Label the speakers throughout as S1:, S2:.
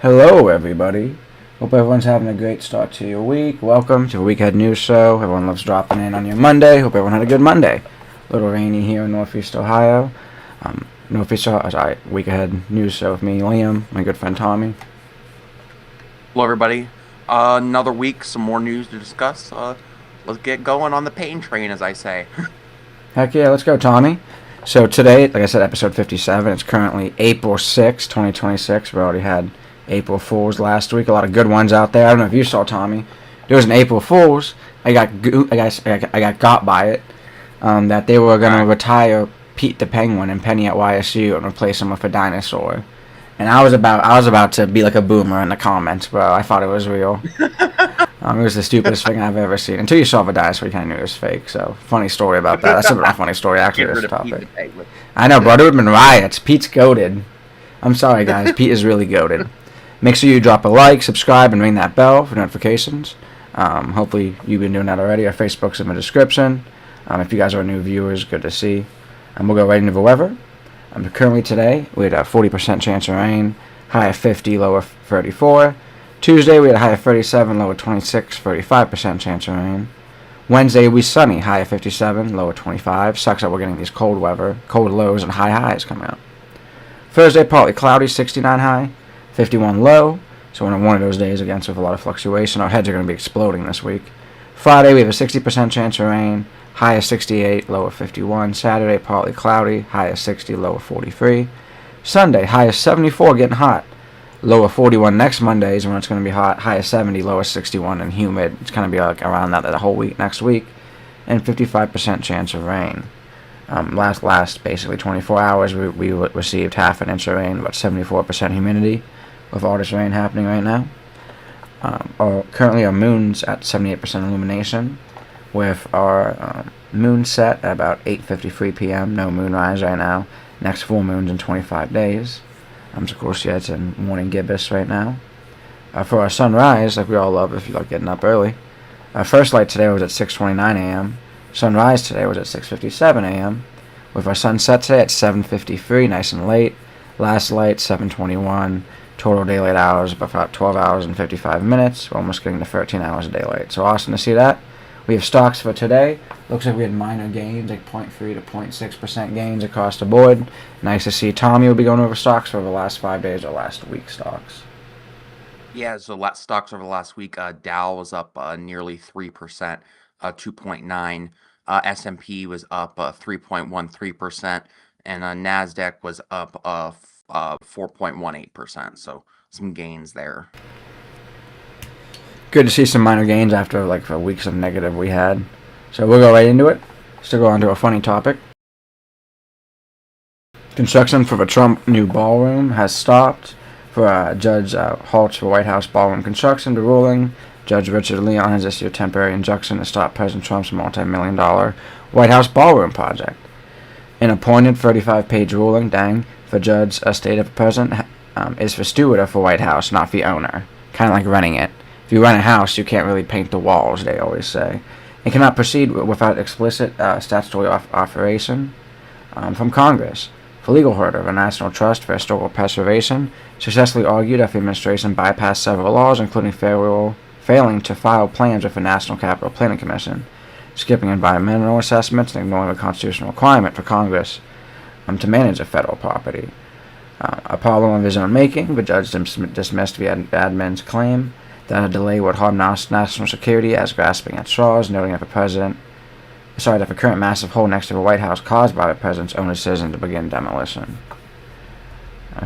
S1: Hello, everybody. Hope everyone's having a great start to your week. Welcome to a Weekhead News Show. Everyone loves dropping in on your Monday. Hope everyone had a good Monday. A little rainy here in Northeast Ohio. Week Ahead News Show with me, Liam, my good friend Tommy.
S2: Hello, everybody. Another week, some more news to discuss. Let's get going on the pain train, as I say.
S1: Heck yeah, let's go, Tommy. So today, like I said, episode 57. It's currently April 6, 2026. We already had April Fools last week. A lot of good ones out there. I don't know if you saw, Tommy. There was an April Fools. I got got by it. That they were gonna retire Pete the Penguin and Penny at YSU and replace him with a dinosaur. And I was about to be like a boomer in the comments, bro. I thought it was real. It was the stupidest thing I've ever seen. Until you saw the dinosaur, you kind of knew it was fake. So, funny story about that. That's a funny story, actually, this topic. I know, bro. There would have been riots. Pete's goated. I'm sorry, guys. Pete is really goated. Make sure you drop a like, subscribe, and ring that bell for notifications. Hopefully, you've been doing that already. Our Facebook's in the description. If you guys are new viewers, good to see. And we'll go right into the weather. Currently today, we had a 40% chance of rain, high of 50, low of 34. Tuesday, we had a high of 37, low of 26, 35% chance of rain. Wednesday, we sunny, high of 57, low of 25. Sucks that we're getting these cold lows and high highs coming out. Thursday, partly cloudy, 69 high, 51 low. So we're in one of those days again with a lot of fluctuation. Our heads are going to be exploding this week. Friday, we have a 60% chance of rain, high of 68, low of 51. Saturday, partly cloudy, high of 60, low of 43. Sunday, high of 74, getting hot. Low of 41 next Monday is when it's going to be hot. High of 70, low of 61, and humid. It's going to be like around that the whole week next week. And 55% chance of rain. Last basically 24 hours, we received half an inch of rain, about 74% humidity with all this rain happening right now. Currently, our moon's at 78% illumination, with our moon set at about 8:53 p.m. No moonrise right now. Next full moon's in 25 days. Of course, yeah, it's in morning gibbous right now. For our sunrise, like we all love if you like getting up early, first light today was at 6:29 a.m. Sunrise today was at 6:57 a.m. With our sunset today at 7:53, nice and late. Last light 7:21. Total daylight hours about 12 hours and 55 minutes. We're almost getting to 13 hours of daylight. So awesome to see that. We have stocks for today. Looks like we had minor gains, like 0.3 to 0.6% gains across the board. Nice to see. Tommy will be going over stocks for the last 5 days or last week's stocks.
S2: Yeah, so stocks over the last week, Dow was up nearly 3%, 2.9. S&P was up 3.13%, and NASDAQ was up 4.18%. So some gains there.
S1: Good to see some minor gains after like the weeks of negative we had. So we'll go right into it. Still go on to a funny topic. Construction for the Trump new ballroom has stopped. For Judge halts for White House ballroom construction. The ruling, Judge Richard Leon has issued a temporary injunction to stop President Trump's multi-million-dollar White House ballroom project. An appointed 35-page ruling, for Judge stated the president is the steward of the White House, not the owner. Kind of like renting it. If you rent a house, you can't really paint the walls, they always say. It cannot proceed without explicit statutory authorization from Congress. The legal hurdle of the National Trust for Historical Preservation successfully argued that the administration bypassed several laws, including failing to file plans with the National Capital Planning Commission, skipping environmental assessments, and ignoring the constitutional requirement for Congress to manage a federal property. A problem of his own making, the judge dismissed the admin's claim that a delay would harm national security as grasping at straws, noting that the current massive hole next to the White House caused by the president's own decision to begin demolition.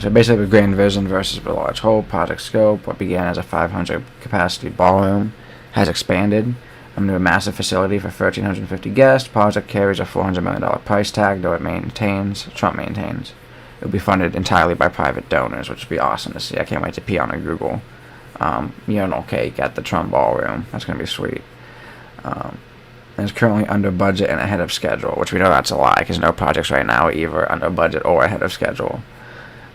S1: So basically, the grand vision versus the large hole project scope. What began as a 500 capacity ballroom has expanded into a massive facility for 1,350 guests. Project carries a $400 million price tag, though Trump maintains it will be funded entirely by private donors, which would be awesome to see. I can't wait to pee on a Google urinal cake at the Trump ballroom. That's going to be sweet. And is currently under budget and ahead of schedule, which we know that's a lie because no projects right now are either under budget or ahead of schedule.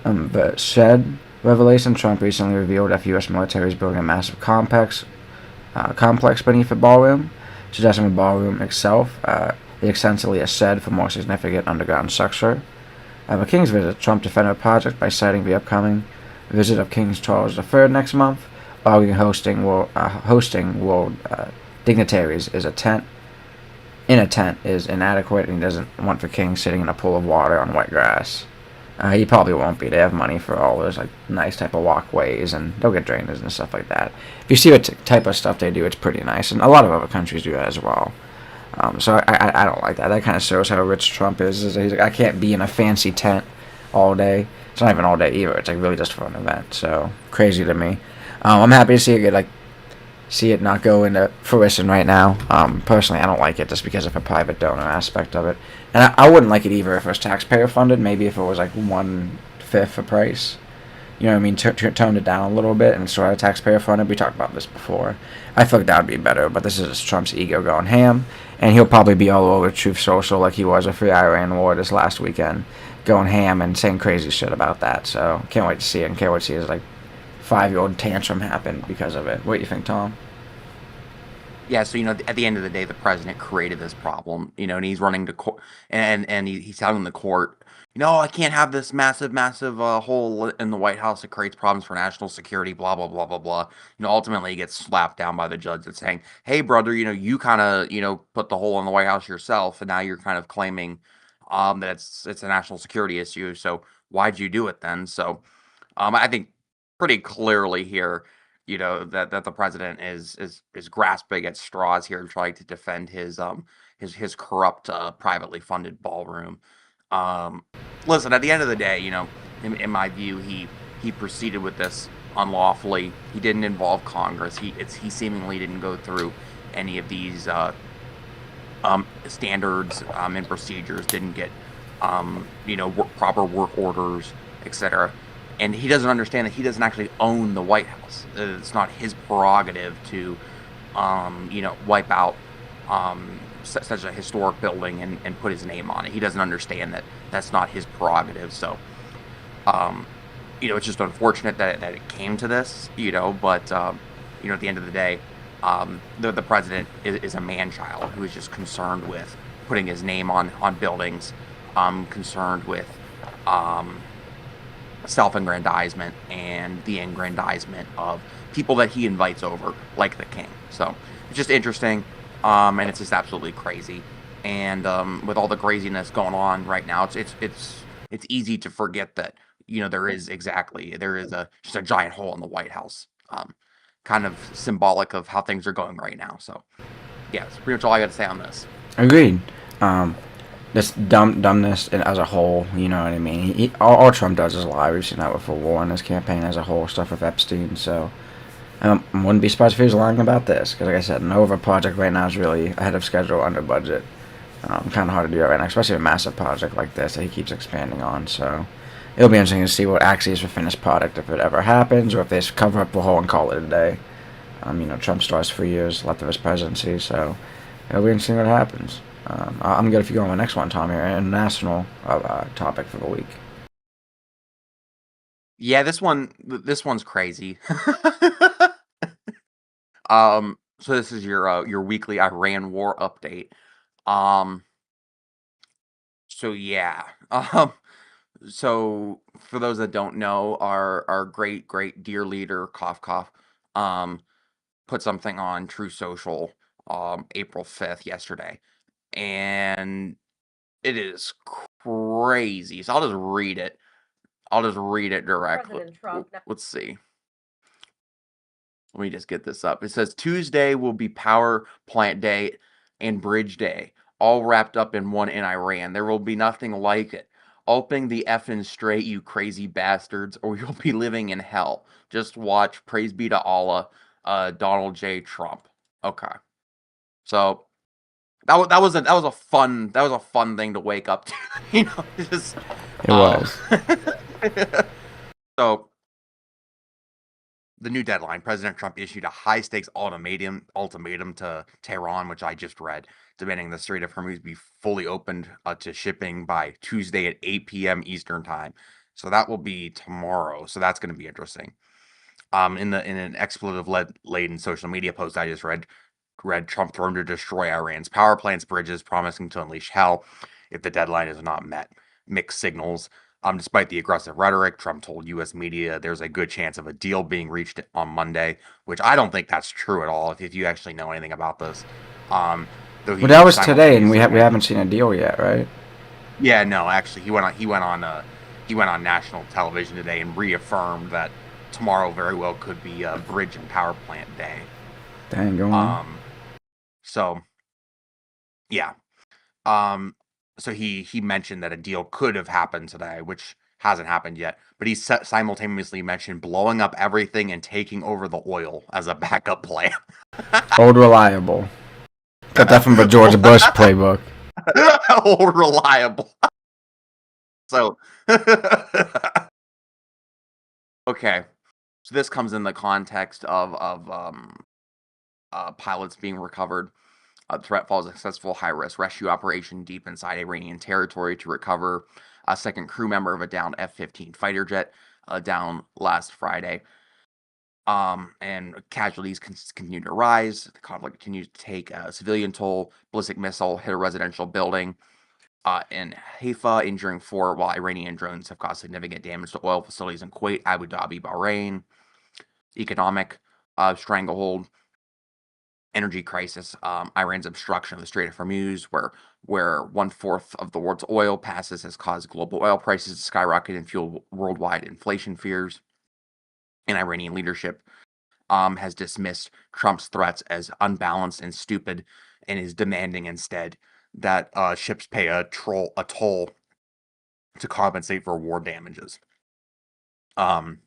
S1: But said revelation, Trump recently revealed that the U.S. military is building a massive complex beneath the ballroom, suggesting the ballroom itself is essentially a shed for more significant underground structure. At the King's visit, Trump defended the project by citing the upcoming visit of King Charles III next month, arguing hosting world dignitaries is a tent in a tent is inadequate, and he doesn't want the king sitting in a pool of water on wet grass. He probably won't be. They have money for all those like nice type of walkways, and they'll get drainage and stuff like that. If you see what type of stuff they do, it's pretty nice, and a lot of other countries do that as well. So I don't like that. That kind of shows how rich Trump is he's like, I can't be in a fancy tent all day. It's not even all day either. It's like really just for an event. So crazy to me. I'm happy to see it see it not go into fruition right now. Personally, I don't like it just because of a private donor aspect of it, and I wouldn't like it either if it was taxpayer funded. Maybe if it was like 1/5 the price. You know what I mean? Tone it down a little bit and sort of taxpayer funded. We talked about this before. I feel like that would be better, but this is just Trump's ego going ham, and he'll probably be all over Truth Social like he was with the Iran war this last weekend, going ham and saying crazy shit about that. So can't wait to see it, and can't wait to see his like 5-year-old tantrum happen because of it. What do you think, Tom?
S2: Yeah, so at the end of the day, the president created this problem, and he's running to court, and he's telling the court, I can't have this massive hole in the White House that creates problems for national security, blah blah blah blah blah. Ultimately, he gets slapped down by the judge that's saying, "Hey, brother, you kind of put the hole in the White House yourself, and now you're kind of claiming that it's a national security issue. So why'd you do it then?" So I think pretty clearly here, that the president is grasping at straws here, trying to defend his corrupt, privately funded ballroom. Um, Listen, at the end of the day, in my view, he proceeded with this unlawfully. He didn't involve Congress. He seemingly didn't go through any of these standards and procedures. Didn't get proper work orders, etc. And he doesn't understand that he doesn't actually own the White House. It's not his prerogative to, wipe out such a historic building and put his name on it. He doesn't understand that that's not his prerogative. So, um, it's just unfortunate that it came to this, but, at the end of the day, the president is a man-child who is just concerned with putting his name on buildings, concerned with, self-aggrandizement and the aggrandizement of people that he invites over, like the king. So it's just interesting, and it's just absolutely crazy. And with all the craziness going on right now, it's easy to forget that there is a just a giant hole in the White House, kind of symbolic of how things are going right now. So yeah, that's pretty much all I got to say on this.
S1: Agreed. Um, this dumbness as a whole, you know what I mean? All Trump does is lie. We've seen that with the war in his campaign as a whole, stuff with Epstein. So I wouldn't be surprised if he was lying about this. Because like I said, no other project right now is really ahead of schedule, under budget. Kind of hard to do that right now, especially a massive project like this that he keeps expanding on. So it'll be interesting to see what actually is the finished product, if it ever happens, or if they just cover up the hole and call it a day. Trump still has 3 years left of his presidency, so it'll be interesting what happens. I'm good if you go on the next one, Tom. Your international topic for the week.
S2: Yeah, this one's crazy. So this is your weekly Iran war update. Um, so yeah. So for those that don't know, our great dear leader, cough cough, um, put something on True Social, April 5th, yesterday, and it is crazy. So I'll just read it. I'll just read it directly. Let's see. Let me just get this up. It says Tuesday will be power plant day and bridge day, all wrapped up in one in Iran. There will be nothing like it. Open the effing straight, you crazy bastards, or you'll be living in hell. Just watch. Praise be to Allah. Donald J. Trump. Okay, so that was a fun thing to wake up to. Just
S1: It was.
S2: so the new deadline, President Trump issued a high-stakes ultimatum to Tehran, which I just read, demanding the Strait of Hormuz be fully opened to shipping by Tuesday at 8 p.m. Eastern time. So that will be tomorrow. So that's going to be interesting. In an expletive-laden social media post I just read Trump threatened to destroy Iran's power plants, bridges, promising to unleash hell if the deadline is not met. Mixed signals. Despite the aggressive rhetoric, Trump told U.S. media there's a good chance of a deal being reached on Monday, which I don't think that's true at all. If you actually know anything about this, though
S1: Well, that
S2: he
S1: was today, and we
S2: simultaneously
S1: we haven't
S2: mentioned,
S1: seen a deal yet, right?
S2: yeah, no, actually, he went on national television today and reaffirmed that tomorrow very well could be a bridge and power plant day.
S1: Dang, go on.
S2: So yeah, Um, so he mentioned that a deal could have happened today, which hasn't happened yet. But he simultaneously mentioned blowing up everything and taking over the oil as a backup plan.
S1: Old reliable. Got that from the George Bush playbook.
S2: Old reliable. So okay, so this comes in the context of pilots being recovered. The threat follows a successful high-risk rescue operation deep inside Iranian territory to recover a second crew member of a downed F-15 fighter jet down last Friday. And casualties continue to rise. The conflict continues to take a civilian toll. Ballistic missile hit a residential building in Haifa, injuring 4, while Iranian drones have caused significant damage to oil facilities in Kuwait, Abu Dhabi, Bahrain. Economic stranglehold. Energy crisis, Iran's obstruction of the Strait of Hormuz, where 1/4 of the world's oil passes, has caused global oil prices to skyrocket and fuel worldwide inflation fears. And Iranian leadership has dismissed Trump's threats as unbalanced and stupid, and is demanding instead that ships pay a toll to compensate for war damages. Um,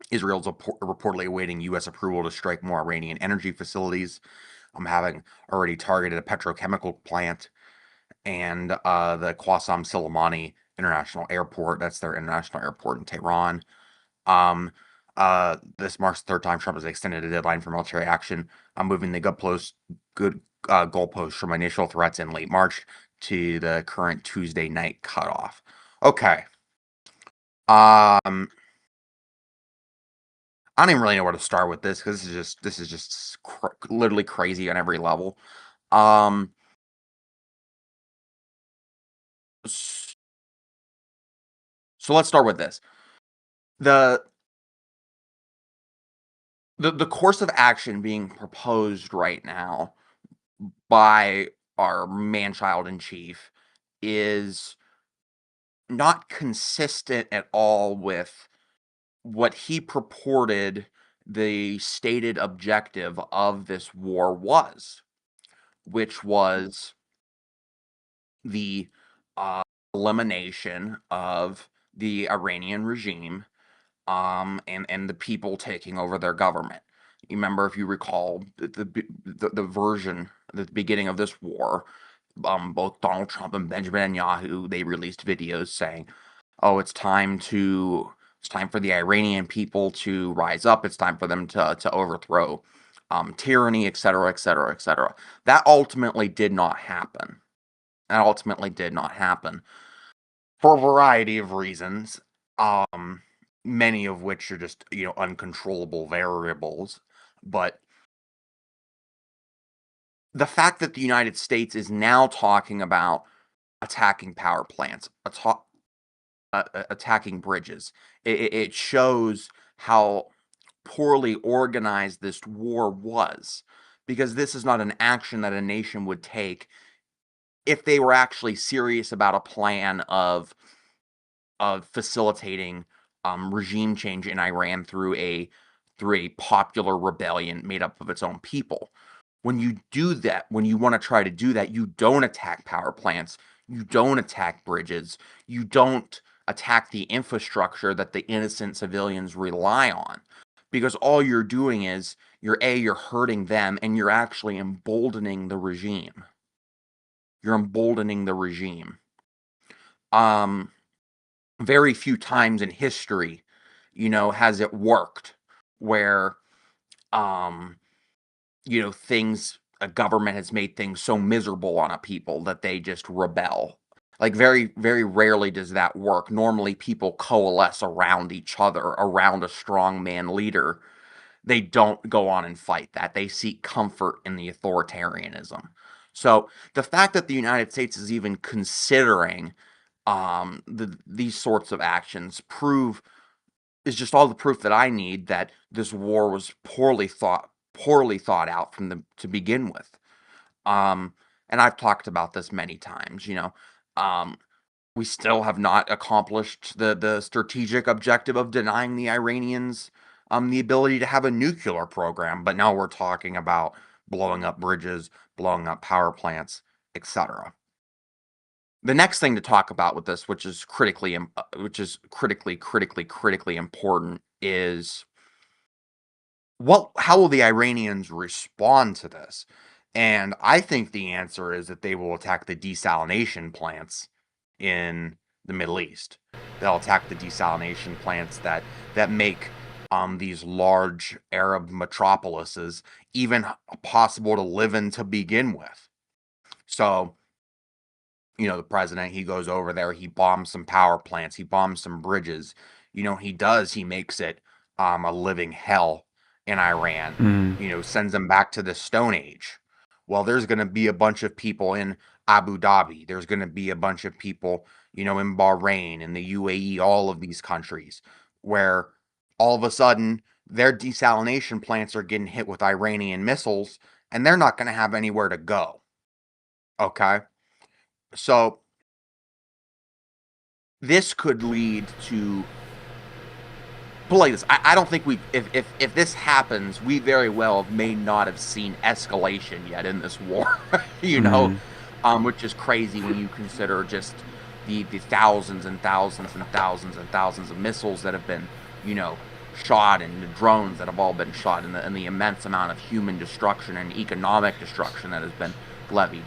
S2: Israel's reportedly awaiting U.S. approval to strike more Iranian energy facilities, having already targeted a petrochemical plant and the Qassam Soleimani International Airport. That's their international airport in Tehran. This marks the third time Trump has extended a deadline for military action, moving the goalposts from initial threats in late March to the current Tuesday night cutoff. Okay. I don't even really know where to start with this because this is just literally crazy on every level. Um, s- so let's start with this. The the course of action being proposed right now by our man-child in chief is not consistent at all with what he purported the stated objective of this war was, which was the uh, elimination of the Iranian regime, and the people taking over their government. You remember, if you recall, the version at the beginning of this war, both Donald Trump and Benjamin Netanyahu, they released videos saying, "Oh, it's time for the Iranian people to rise up. It's time for them to overthrow tyranny, etc., etc., etc." That ultimately did not happen. That ultimately did not happen for a variety of reasons. Um, Many of which are just, uncontrollable variables. But the fact that the United States is now talking about attacking power plants, attacking bridges, it shows how poorly organized this war was, because this is not an action that a nation would take if they were actually serious about a plan of facilitating regime change in Iran through a popular rebellion made up of its own people. When you do that, when you want to try to do that, you don't attack power plants, you don't attack bridges, you don't attack the infrastructure that the innocent civilians rely on. Because all you're doing is you're hurting them, and you're actually emboldening the regime. You're emboldening the regime. Um Very few times in history, has it worked where, um, things a government has made things so miserable on a people that they just rebel. Like, very, very rarely does that work. Normally, people coalesce around each other, around a strong man leader. They don't go on and fight that. They seek comfort in the authoritarianism. So the fact that the United States is even considering these sorts of actions is just all the proof that I need that this war was poorly thought out from the to begin with. Um, and I've talked about this many times, Um, we still have not accomplished the strategic objective of denying the Iranians the ability to have a nuclear program, but now we're talking about blowing up bridges, blowing up power plants, etc. The next thing to talk about with this, which is critically important, is how will the Iranians respond to this? And I think the answer is that they will attack the desalination plants in the Middle East. They'll attack the desalination plants that make these large Arab metropolises even possible to live in to begin with. So, the president, he goes over there, he bombs some power plants, he bombs some bridges. He makes it a living hell in Iran,
S1: Mm.
S2: sends them back to the Stone Age. Well, there's going to be a bunch of people in Abu Dhabi. There's going to be a bunch of people, in Bahrain, in the UAE, all of these countries where all of a sudden their desalination plants are getting hit with Iranian missiles and they're not going to have anywhere to go. Okay. So this could lead to, put like this, I don't think if this happens, we very well may not have seen escalation yet in this war, which is crazy when you consider just the thousands and thousands and thousands and thousands of missiles that have been, shot, and the drones that have all been shot, and the immense amount of human destruction and economic destruction that has been levied.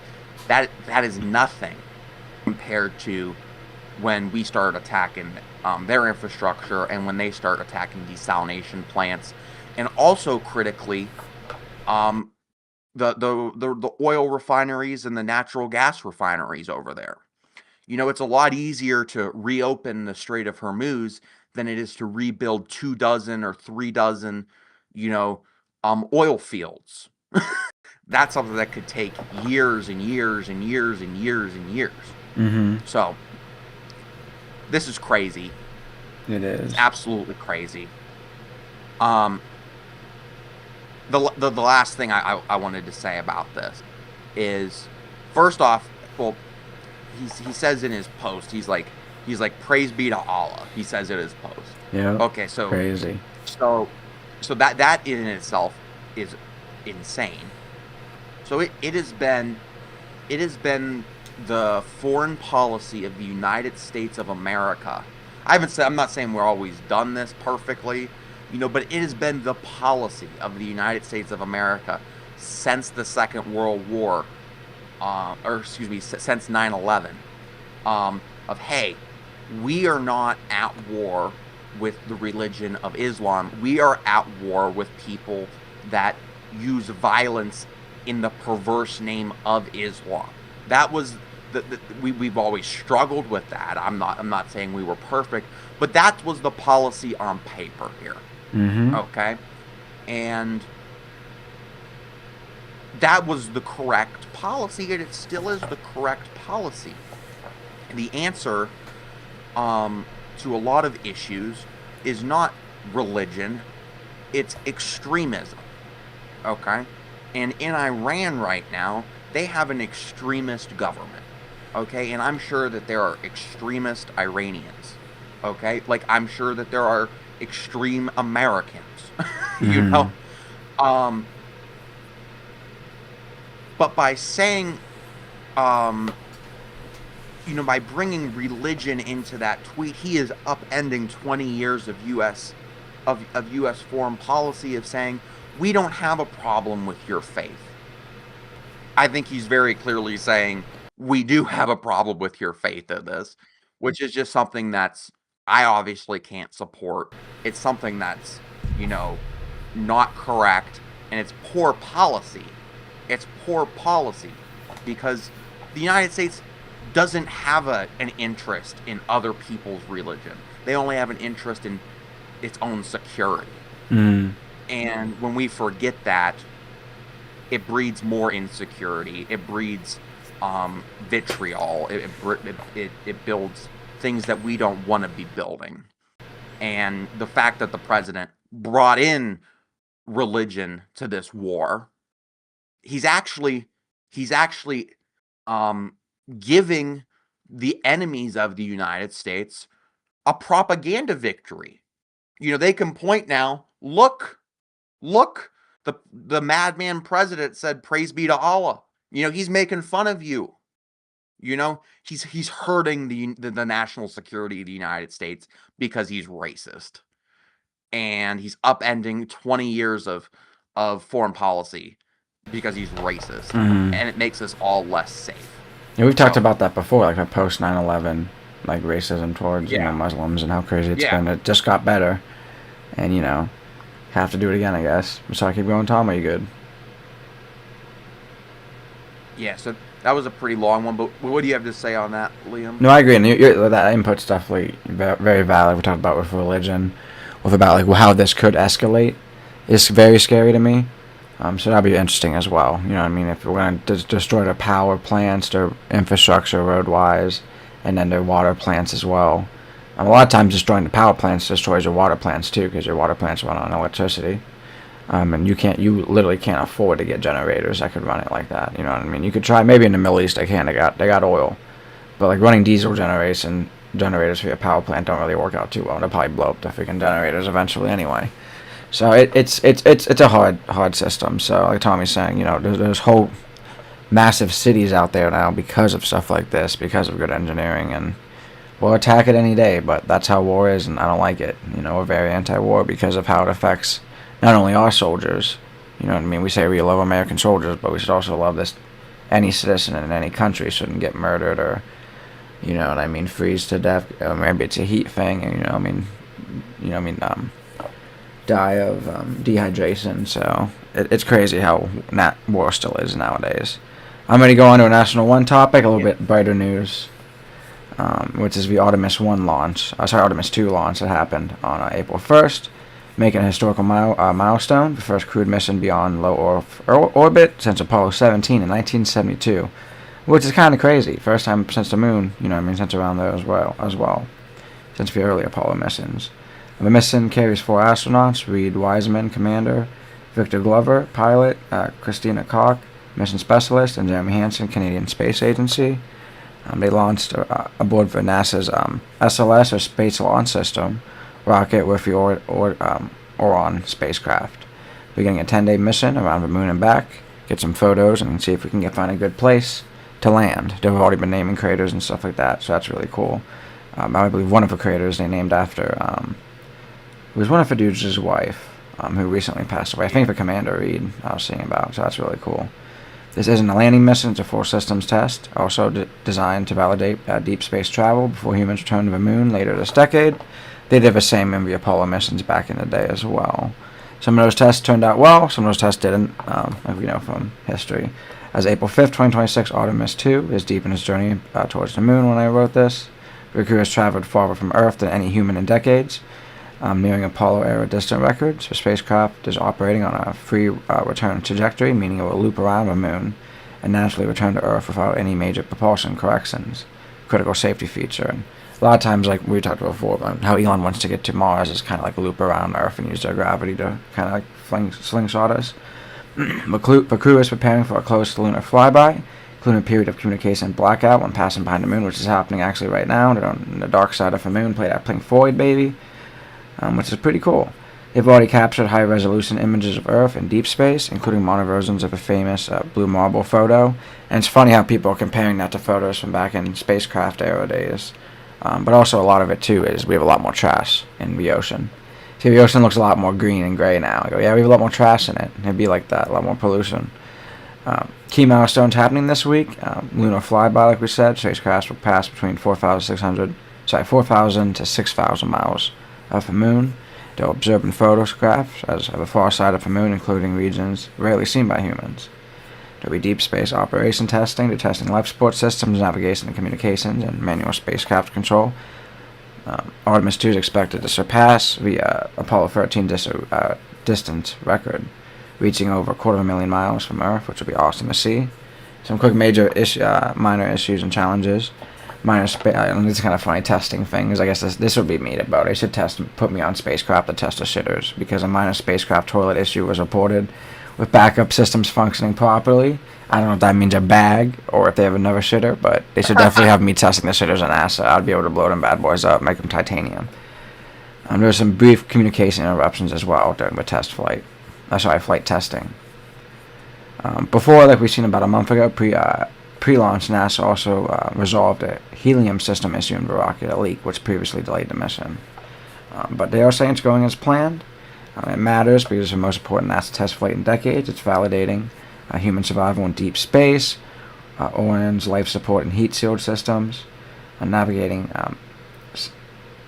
S2: That is nothing compared to when we start attacking their infrastructure and when they start attacking desalination plants, and also critically, the oil refineries and the natural gas refineries over there. It's a lot easier to reopen the Strait of Hormuz than it is to rebuild 2 dozen or 3 dozen, oil fields. That's something that could take years and years and years and years and years.
S1: Mm-hmm.
S2: So this is crazy.
S1: It is.
S2: It's absolutely crazy. The last thing I wanted to say about this is, first off, well, he says in his post, he's like, praise be to Allah. He says in his post.
S1: Yeah.
S2: Okay, so
S1: Crazy.
S2: So that in itself is insane. So it has been the foreign policy of the United States of America. I'm not saying we're always done this perfectly, but it has been the policy of the United States of America since the Second World War, since 9/11, of, hey, we are not at war with the religion of Islam. We are at war with people that use violence in the perverse name of Islam. That was we've always struggled with that. I'm not saying we were perfect, but that was the policy on paper here.
S1: Mm-hmm.
S2: Okay, and that was the correct policy, and it still is the correct policy. And the answer to a lot of issues is not religion, it's extremism. Okay, and in Iran right now, they have an extremist government. Okay, and I'm sure that there are extremist Iranians. Okay, like I'm sure that there are extreme Americans. But by saying, by bringing religion into that tweet, he is upending 20 years of U.S. of U.S. foreign policy of saying, we don't have a problem with your faith. I think he's very clearly saying, we do have a problem with your faith in this, which is just something that's, I obviously can't support. It's something that's, not correct, and it's poor policy. It's poor policy because the United States doesn't have an interest in other people's religion. They only have an interest in its own security.
S1: Mm.
S2: And when we forget that, it breeds more insecurity. It breeds vitriol. It builds things that we don't want to be building. And the fact that the president brought in religion to this war, he's actually he's actually um, giving the enemies of the United States a propaganda victory. They can point now. Look. The madman president said, "Praise be to Allah." He's making fun of you. He's hurting the national security of the United States because he's racist, and he's upending 20 years of foreign policy because he's racist,
S1: Mm-hmm.
S2: and it makes us all less safe.
S1: Yeah, we've talked
S2: So
S1: about that before, like a post 9/11, like racism towards
S2: yeah,
S1: Muslims and how crazy it's
S2: yeah,
S1: been. It just got better, and have to do it again, I guess. So I keep going, Tom. Are you good?
S2: yeah. So that was a pretty long one, but what do you have to say on that, Liam?
S1: No, I agree. And that input's definitely very valid. We talked about with religion, with about like how this could escalate. It's very scary to me. So that'll be interesting as well. You know what I mean? If we're going to destroy their power plants, their infrastructure road-wise, and then their water plants as well. A lot of times destroying the power plants destroys your water plants too, because your water plants run on electricity. And you literally can't afford to get generators that could run it like that. You know what I mean? You could try, maybe in the Middle East they can. They got oil, but like running diesel generators for your power plant don't really work out too well. They'll probably blow up the freaking generators eventually anyway. So it's a hard system. So like Tommy's saying, there's whole massive cities out there now because of stuff like this, because of good engineering, and we'll attack it any day. But that's how war is, and I don't like it. We're very anti-war because of how it affects not only our soldiers. You know what I mean? We say we love American soldiers, but we should also love this. Any citizen in any country shouldn't get murdered or, freeze to death. Or maybe it's a heat thing. Die of dehydration. So it's crazy how war still is nowadays. I'm going to go on to a National One topic, a little bit brighter news, which is the Artemis 1 launch. Artemis 2 launch that happened on April 1st, making a historical milestone, the first crewed mission beyond low Earth orbit since Apollo 17 in 1972, which is kind of crazy. First time since the moon, since around there as well, since the early Apollo missions. The mission carries 4 astronauts: Reed Wiseman, commander; Victor Glover, pilot; Christina Koch, mission specialist; and Jeremy Hansen, Canadian Space Agency. They launched aboard for NASA's SLS, or Space Launch System, rocket with the Orion spacecraft. Beginning a 10-day mission around the moon and back, get some photos, and see if we can find a good place to land. They've already been naming craters and stuff like that, so that's really cool. I believe one of the craters they named after it was one of the dude's wife, who recently passed away. I think the Commander Reed I was seeing about, so that's really cool. This isn't a landing mission, it's a full systems test, also designed to validate deep space travel before humans return to the moon later this decade. They did the same in the Apollo missions back in the day as well. Some of those tests turned out well, some of those tests didn't, like we know from history. As April 5th, 2026, Artemis 2 is deep in its journey towards the moon when I wrote this. The crew has traveled farther from Earth than any human in decades, nearing Apollo-era distant records. The spacecraft is operating on a free return trajectory, meaning it will loop around the moon and naturally return to Earth without any major propulsion corrections. Critical safety feature. And a lot of times, like we talked about before, about how Elon wants to get to Mars is kind of like loop around Earth and use their gravity to kind of like slingshot us. The crew is preparing for a close lunar flyby, including a period of communication blackout when passing behind the moon, which is happening actually right now. They're on the dark side of the moon, play that Pink Floyd, baby. Which is pretty cool. They've already captured high-resolution images of Earth in deep space, including modern versions of the famous blue marble photo. And it's funny how people are comparing that to photos from back in spacecraft era days. But also a lot of it, too, is we have a lot more trash in the ocean. See, the ocean looks a lot more green and gray now. I go, yeah, we have a lot more trash in it. It'd be like that, a lot more pollution. Key milestones happening this week. Lunar flyby, like we said. Spacecraft will pass between 4,000 to 6,000 miles of the moon. They'll observe and photograph as of the far side of the moon, including regions rarely seen by humans. There'll be deep space operation testing. They're testing life support systems, navigation and communications, and manual spacecraft control. Artemis 2 is expected to surpass the Apollo 13 distance record, reaching over 250,000 miles from Earth, which will be awesome to see. Some quick minor issues and challenges. And it's kind of funny testing things. I guess this would be me about. They should put me on spacecraft to test the shitters, because a minor spacecraft toilet issue was reported with backup systems functioning properly. I don't know if that means a bag or if they have another shitter, but they should definitely have me testing the shitters on NASA. I'd be able to blow them bad boys up, make them titanium. There were some brief communication interruptions as well during the flight testing. Before, like we've seen about a month ago, pre-launch, NASA also resolved a helium system issue in the rocket, a leak which previously delayed the mission. But they are saying it's going as planned. It matters because it's the most important NASA test flight in decades. It's validating human survival in deep space, Orion's life support and heat shield systems, navigating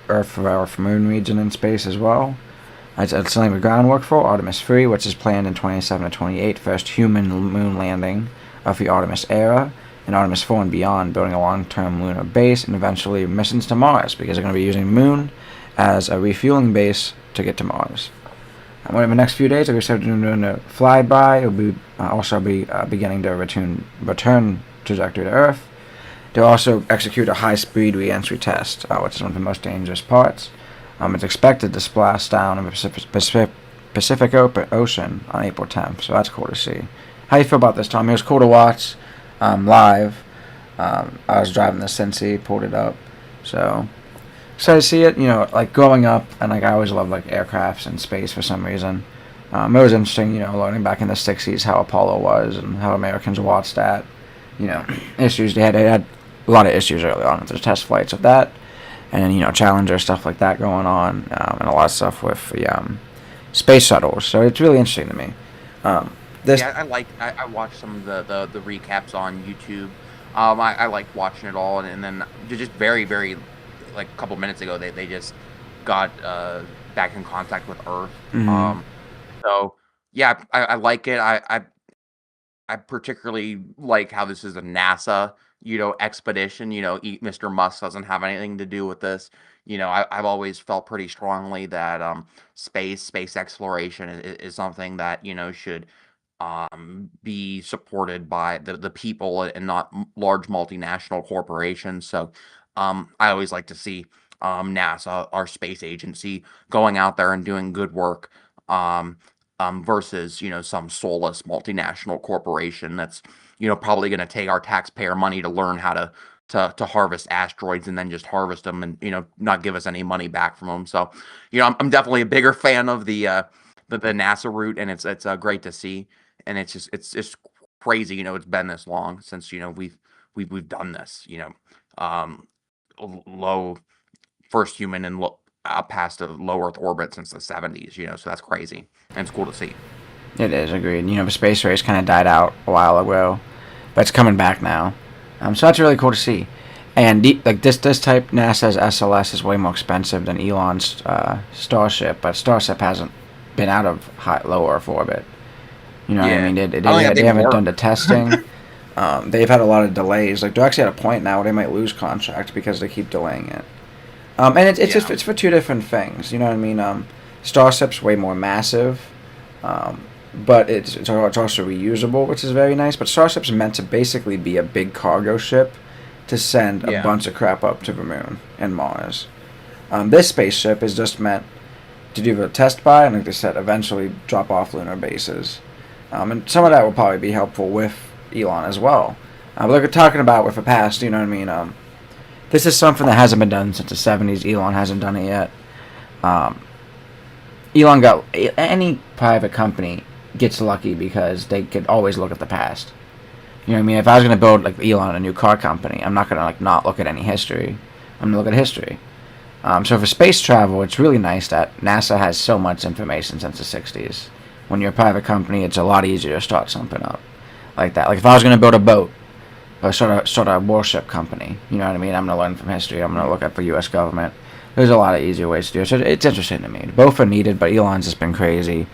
S1: Earth-Moon region in space as well. It's laying the groundwork for Artemis 3, which is planned in 27 to 28, first human moon landing of the Artemis era, and Artemis 4 and beyond, building a long-term lunar base, and eventually missions to Mars, because they're going to be using the moon as a refueling base to get to Mars. And in the next few days, like we said, doing a flyby. It will also be beginning to return trajectory to Earth. They'll also execute a high-speed re-entry test, which is one of the most dangerous parts. It's expected to splash down in the Pacific Ocean on April 10th, so that's cool to see. How do you feel about this, Tom? It was cool to watch live. I was driving the Cincy, pulled it up, so I see it. Like growing up, and like I always loved like aircrafts and space for some reason. It was interesting, learning back in the '60s how Apollo was and how Americans watched that. Issues they had a lot of issues early on with the test flights of that, and Challenger stuff like that going on, and a lot of stuff with the space shuttles. So it's really interesting to me.
S2: I watched some of the recaps on YouTube. I liked watching it all, and then just very, very, like a couple minutes ago, they just got back in contact with Earth.
S1: Mm-hmm.
S2: So yeah, I like it. I particularly like how this is a NASA, expedition. Mr. Musk doesn't have anything to do with this. I've always felt pretty strongly that space exploration is something that should be supported by the people and not large multinational corporations. So I always like to see NASA, our space agency, going out there and doing good work. Versus some soulless multinational corporation that's probably going to take our taxpayer money to learn how to harvest asteroids and then just harvest them and not give us any money back from them. So I'm definitely a bigger fan of the NASA route, and it's great to see, and it's just crazy. It's been this long since we've done this. Low first human and past a low Earth orbit since the 70s, so that's crazy, and it's cool to see.
S1: It is, agreed. The space race kind of died out a while ago, but it's coming back now. So that's really cool to see. And this type, NASA's SLS is way more expensive than Elon's Starship, but Starship hasn't been out of low Earth orbit. What I mean? They haven't done the testing. They've had a lot of delays. Like they're actually at a point now where they might lose contracts because they keep delaying it. And it's for two different things. You know what I mean? Starship's way more massive, but it's also reusable, which is very nice. But Starship's meant to basically be a big cargo ship to send a bunch of crap up to the moon and Mars. This spaceship is just meant to do the test by, and like they said, eventually drop off lunar bases. And some of that will probably be helpful with Elon as well. But like we're talking about with the past, you know what I mean? This is something that hasn't been done since the 70s. Elon hasn't done it yet. Any private company gets lucky because they could always look at the past. You know what I mean? If I was going to build like Elon a new car company, I'm not going to not look at any history. I'm going to look at history. So for space travel, it's really nice that NASA has so much information since the 60s. When you're a private company, it's a lot easier to start something up like that. Like if I was going to build a boat, or sort of warship company, you know what I mean? I'm going to learn from history. I'm going to look at the U.S. government. There's a lot of easier ways to do it. So it's interesting to me. Both are needed, but Elon's just been crazy,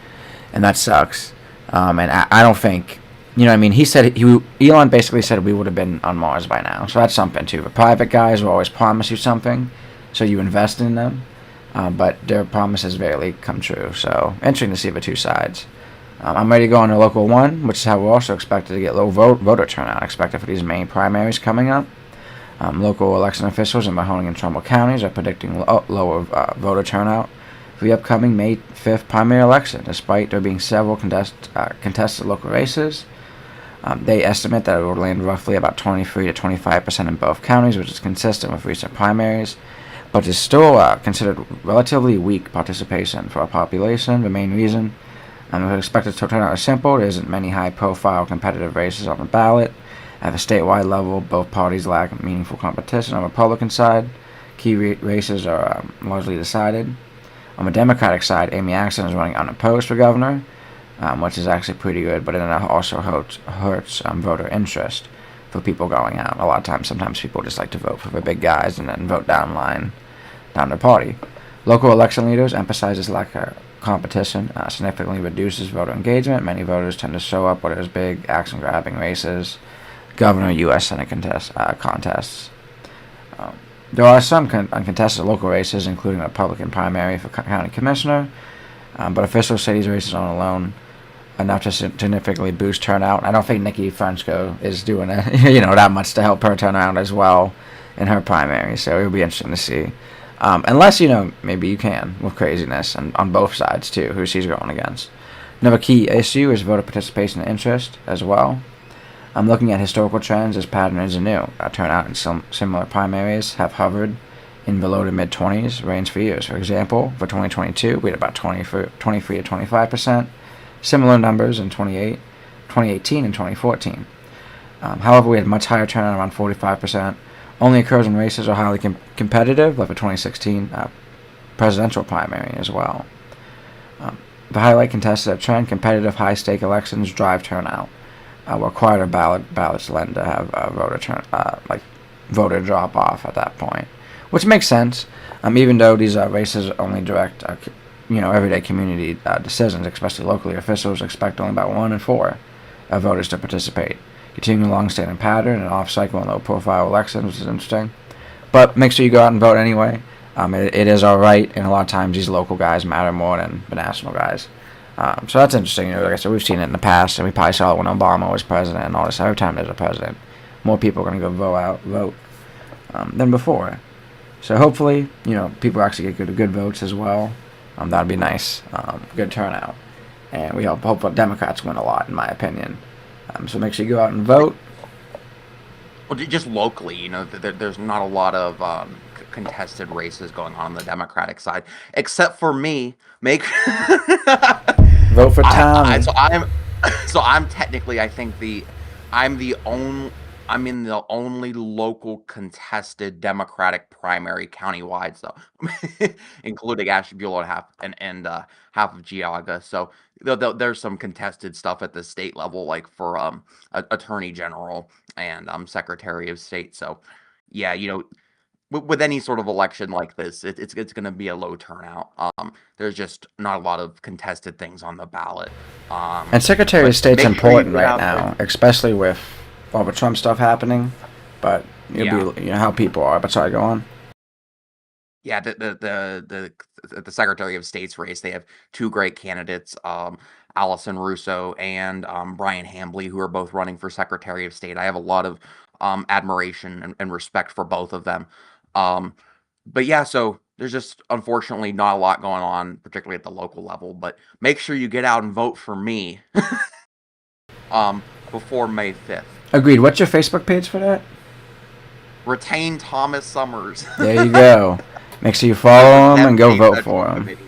S1: and that sucks. And I don't think, you know what I mean? Elon basically said we would have been on Mars by now. So that's something too. The private guys will always promise you something, so you invest in them, but their promises rarely come true. So interesting to see the two sides. I'm ready to go on to local one, which is how we're also expected to get low voter turnout expected for these main primaries coming up. Local election officials in Mahoning and Trumbull counties are predicting lower voter turnout for the upcoming May 5th primary election, despite there being several contested local races. They estimate that it will land roughly about 23 to 25% in both counties, which is consistent with recent primaries, but is still considered relatively weak participation for our population. The main reason with expected to turnout is simple. There isn't many high-profile competitive races on the ballot. At the statewide level, both parties lack meaningful competition. On the Republican side, key races are largely decided. On the Democratic side, Amy Axton is running unopposed for governor, which is actually pretty good, but it also hurts voter interest for people going out. A lot of times, sometimes people just like to vote for the big guys and then vote down their party. Local election leaders emphasize this lack of competition, significantly reduces voter engagement. Many voters tend to show up where there's big action-grabbing races, governor, U.S. Senate contests. There are some uncontested local races, including a Republican primary for county commissioner, but officials say these races aren't alone enough to significantly boost turnout. I don't think Nikki Frenchko is doing that much to help her turn out as well in her primary, so it'll be interesting to see. Unless, maybe you can, with craziness, and on both sides, too, who she's going against. Another key issue is voter participation and interest as well. I'm looking at historical trends. This pattern isn't new. Turnout in some similar primaries have hovered in the low to mid-20s range for years. For example, for 2022, we had about 23 to 25%. Similar numbers in 2018 and 2014. However, we had much higher turnout, around 45%. Only occurs when races are highly competitive, like the 2016 presidential primary as well. The highlight contested a trend: competitive high-stake elections drive turnout, where quieter ballots lend to have voter drop-off at that point, which makes sense. Even though these races only direct everyday community decisions, especially locally, officials expect only about 1 in 4 voters to participate. Continuing a long-standing pattern in off-cycle and low-profile elections, which is interesting. But make sure you go out and vote anyway. It is all right, and a lot of times these local guys matter more than the national guys. So that's interesting. Like I said, we've seen it in the past, and we probably saw it when Obama was president and all this. Every time there's a president, more people are going to go vote than before. So hopefully, people actually get good votes as well. That'd be nice. Good turnout. And we hope that Democrats win a lot, in my opinion. So make sure you go out and vote.
S2: Well, just locally, there's not a lot of contested races going on the Democratic side, except for me.
S1: Vote for Tommy.
S2: So I'm technically, I think I'm in the only local contested Democratic primary countywide, so including Ashtabula and half of Geauga. So there's some contested stuff at the state level, like for Attorney General and Secretary of State. So yeah, with any sort of election like this, it's going to be a low turnout. There's just not a lot of contested things on the ballot.
S1: And Secretary of State's important right now, especially with all the Trump stuff happening. But you'll be, how people are. But sorry, go on.
S2: Yeah, the Secretary of State's race, they have two great candidates, Allison Russo and Brian Hambly, who are both running for Secretary of State. I have a lot of admiration and respect for both of them. But yeah, so there's just unfortunately not a lot going on, particularly at the local level. But make sure you get out and vote for me before May 5th.
S1: Agreed. What's your Facebook page for that?
S2: Retain Thomas Summers.
S1: There you go. Make sure you follow him and go vote for him.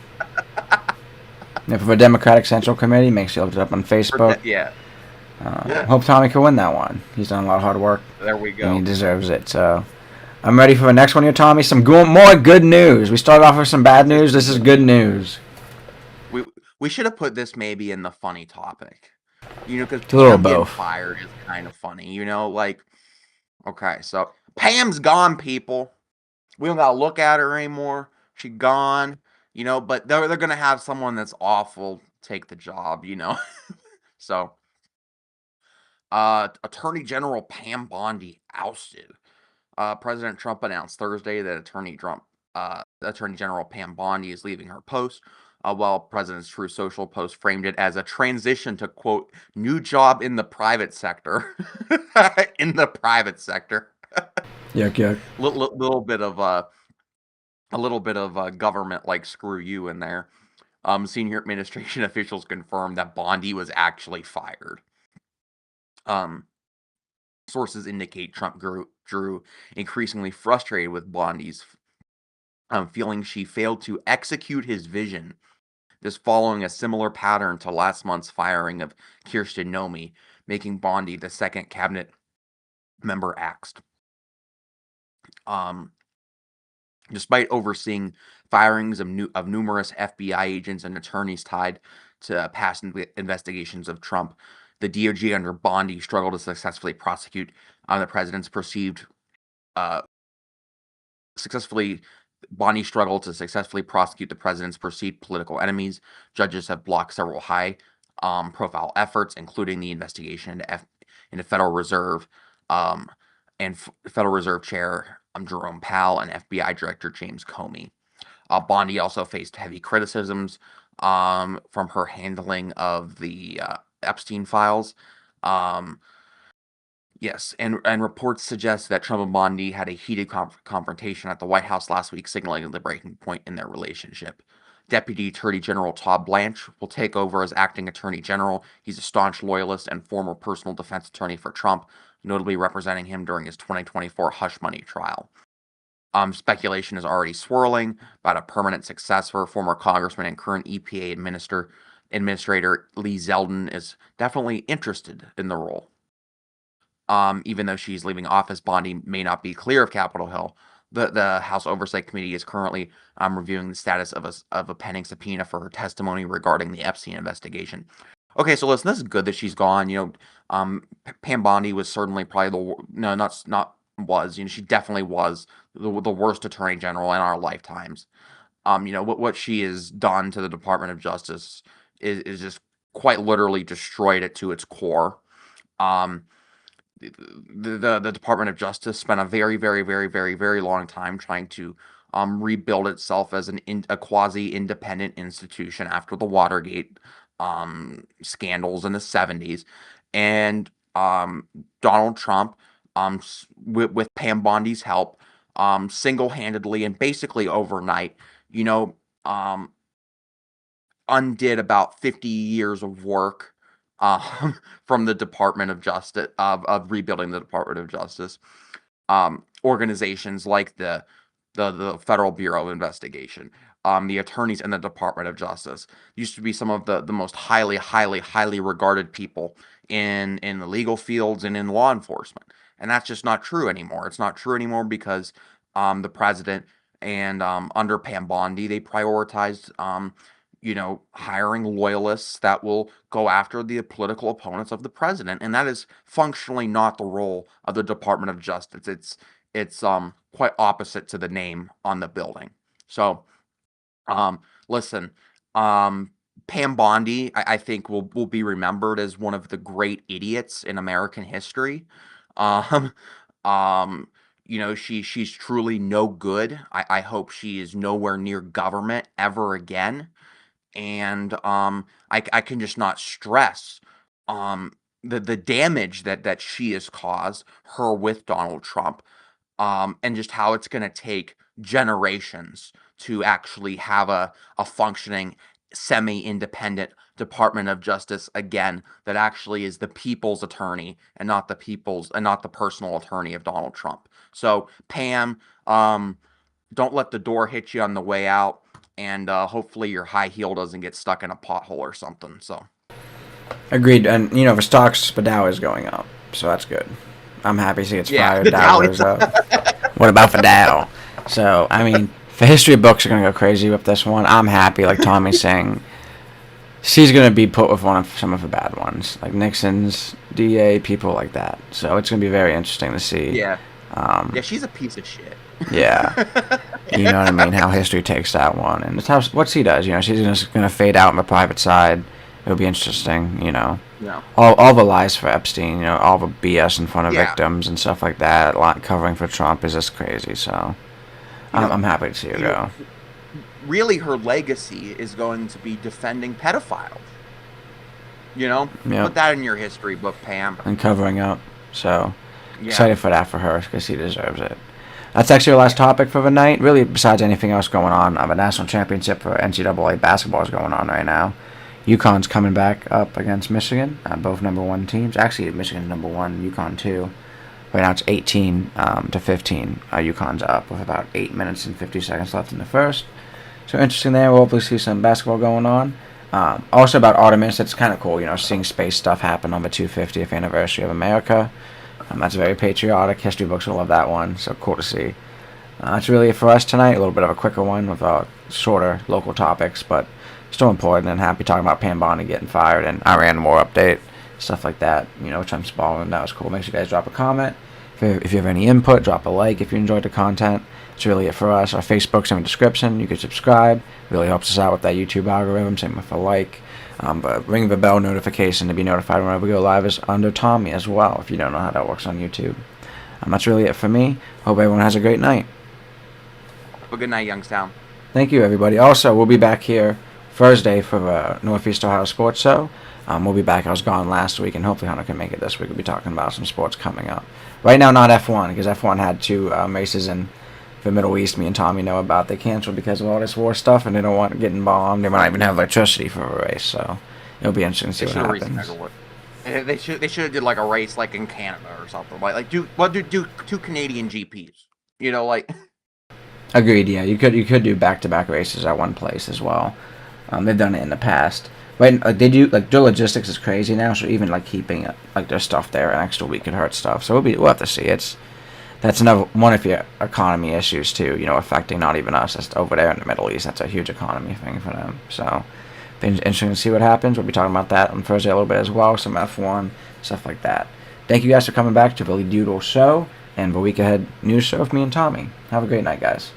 S1: And for the Democratic Central Committee, make sure you look it up on Facebook. Hope Tommy can win that one. He's done a lot of hard work.
S2: There we go.
S1: And he deserves it. So I'm ready for the next one here, Tommy. Some more good news. We started off with some bad news. This is good news.
S2: We should have put this maybe in the funny topic. Because
S1: Pam
S2: getting fired is kind of funny. Okay, so Pam's gone, people. We don't gotta look at her anymore. She gone. But they're gonna have someone that's awful take the job. So, Attorney General Pam Bondi ousted. President Trump announced Thursday that Attorney General Pam Bondi is leaving her post. while President's True Social post framed it as a transition to, quote, new job in the private sector. In the private sector.
S1: Yuck, yuck.
S2: Little bit of a little bit of government like screw you in there. Senior administration officials confirmed that Bondi was actually fired. Sources indicate Trump grew increasingly frustrated with Bondi's feeling she failed to execute his vision. This following a similar pattern to last month's firing of Kirsten Nomi, making Bondi the second cabinet member axed. Despite overseeing firings of numerous FBI agents and attorneys tied to past investigations of Trump, the DOJ under Bondi struggled to successfully prosecute the president's perceived Bondi struggled to successfully prosecute the president's perceived political enemies. Judges have blocked several high-profile efforts, including the investigation into Federal Reserve and Federal Reserve Chair Jerome Powell and FBI Director James Comey. Bondi also faced heavy criticisms from her handling of the Epstein files. Yes, and reports suggest that Trump and Bondi had a heated confrontation at the White House last week, signaling the breaking point in their relationship. Deputy Attorney General Todd Blanche will take over as acting Attorney General. He's a staunch loyalist and former personal defense attorney for Trump, notably representing him during his 2024 hush money trial. Speculation is already swirling about a permanent successor. Former Congressman and current EPA Administrator Lee Zeldin is definitely interested in the role. Even though she's leaving office, Bondi may not be clear of Capitol Hill. The House Oversight Committee is currently reviewing the status of a pending subpoena for her testimony regarding the Epstein investigation. Okay, so listen, this is good that she's gone. Pam Bondi was certainly probably she definitely was the worst attorney general in our lifetimes. What she has done to the Department of Justice is just quite literally destroyed it to its core. The Department of Justice spent a very, very, very, very, very long time trying to rebuild itself as a quasi-independent institution after the Watergate scandals in the 70s. And Donald Trump, with Pam Bondi's help, single-handedly and basically overnight, undid about 50 years of work from the Department of Justice, of rebuilding the Department of Justice. Organizations like the Federal Bureau of Investigation, the attorneys in the Department of Justice used to be some of the most highly, highly, highly regarded people in the legal fields and in law enforcement. And that's just not true anymore. It's not true anymore because the president and under Pam Bondi, they prioritized hiring loyalists that will go after the political opponents of the president. And that is functionally not the role of the Department of Justice. It's quite opposite to the name on the building. So, listen, Pam Bondi, I think will be remembered as one of the great idiots in American history. She's truly no good. I hope she is nowhere near government ever again. And I can just not stress the damage that she has caused, her with Donald Trump, and just how it's going to take generations to actually have a functioning semi-independent Department of Justice again that actually is the people's attorney and not the personal attorney of Donald Trump. So Pam, don't let the door hit you on the way out. And hopefully your high heel doesn't get stuck in a pothole or something. So,
S1: agreed. And for stocks, the Dow is going up, so that's good. I'm happy she gets fired.
S2: The
S1: Dow goes up. What about the Dow? So the history books are gonna go crazy with this one. I'm happy, like Tommy's saying. She's gonna be put with some of the bad ones, like Nixon's, DA, people like that. So it's gonna be very interesting to see.
S2: Yeah. She's a piece of shit.
S1: Yeah. You know what I mean? How history takes that one. And it's how what she does. She's just going to fade out on the private side. It'll be interesting,
S2: Yeah.
S1: All the lies for Epstein, all the BS in front of victims and stuff like that, covering for Trump is just crazy. So I'm happy to see her go.
S2: really her legacy is going to be defending pedophiles. You know,
S1: Yeah.
S2: put that in your history book, Pam.
S1: And covering up. So
S2: Yeah.
S1: excited for that for her because he deserves it. That's actually our last topic for the night. Really, besides anything else going on, a national championship for NCAA basketball is going on right now. UConn's coming back up against Michigan, both number one teams. Actually, Michigan's number one, UConn two. Right now it's 18 to 15. UConn's up with about 8 minutes and 50 seconds left in the first. So interesting there. We'll hopefully see some basketball going on. Also about Artemis, it's kind of cool, seeing space stuff happen on the 250th anniversary of America. That's very patriotic. History books will love that one, so cool to see. That's really it for us tonight. A little bit of a quicker one with shorter local topics, but still important, and happy talking about Pam Bondi getting fired and Iran war update, stuff like that. Trump's balling. That was cool. Make sure you guys drop a comment. If you have any input, drop a like if you enjoyed the content. That's really it for us. Our Facebook's in the description. You can subscribe. It really helps us out with that YouTube algorithm. Same with a like. But ring the bell notification to be notified whenever we go live is under Tommy as well, if you don't know how that works on YouTube. That's really it for me. Hope everyone has a great night.
S2: Well, good night, Youngstown.
S1: Thank you, everybody. Also, we'll be back here Thursday for the Northeast Ohio Sports Show. We'll be back. I was gone last week, and hopefully Hunter can make it this week. We'll be talking about some sports coming up. Right now, not F1, because F1 had two races in the Middle East me and Tommy know about. They canceled because of all this war stuff, and they don't want getting bombed. They might not even have electricity for a race, so it'll be interesting to see what happens.
S2: They should have did like a race like in Canada or something. Like do two Canadian GPs.
S1: Agreed. Yeah, you could do back-to-back races at one place as well. They've done it in the past. Right, they do, their logistics is crazy now. So even keeping their stuff there an extra week could hurt stuff. So we'll have to see. That's another one of your economy issues too. Affecting not even us, just over there in the Middle East. That's a huge economy thing for them. So interesting to see what happens. We'll be talking about that on Thursday a little bit as well. Some F1 stuff like that. Thank you guys for coming back to Billy Doodle Show and the week ahead news show with me and Tommy. Have a great night, guys.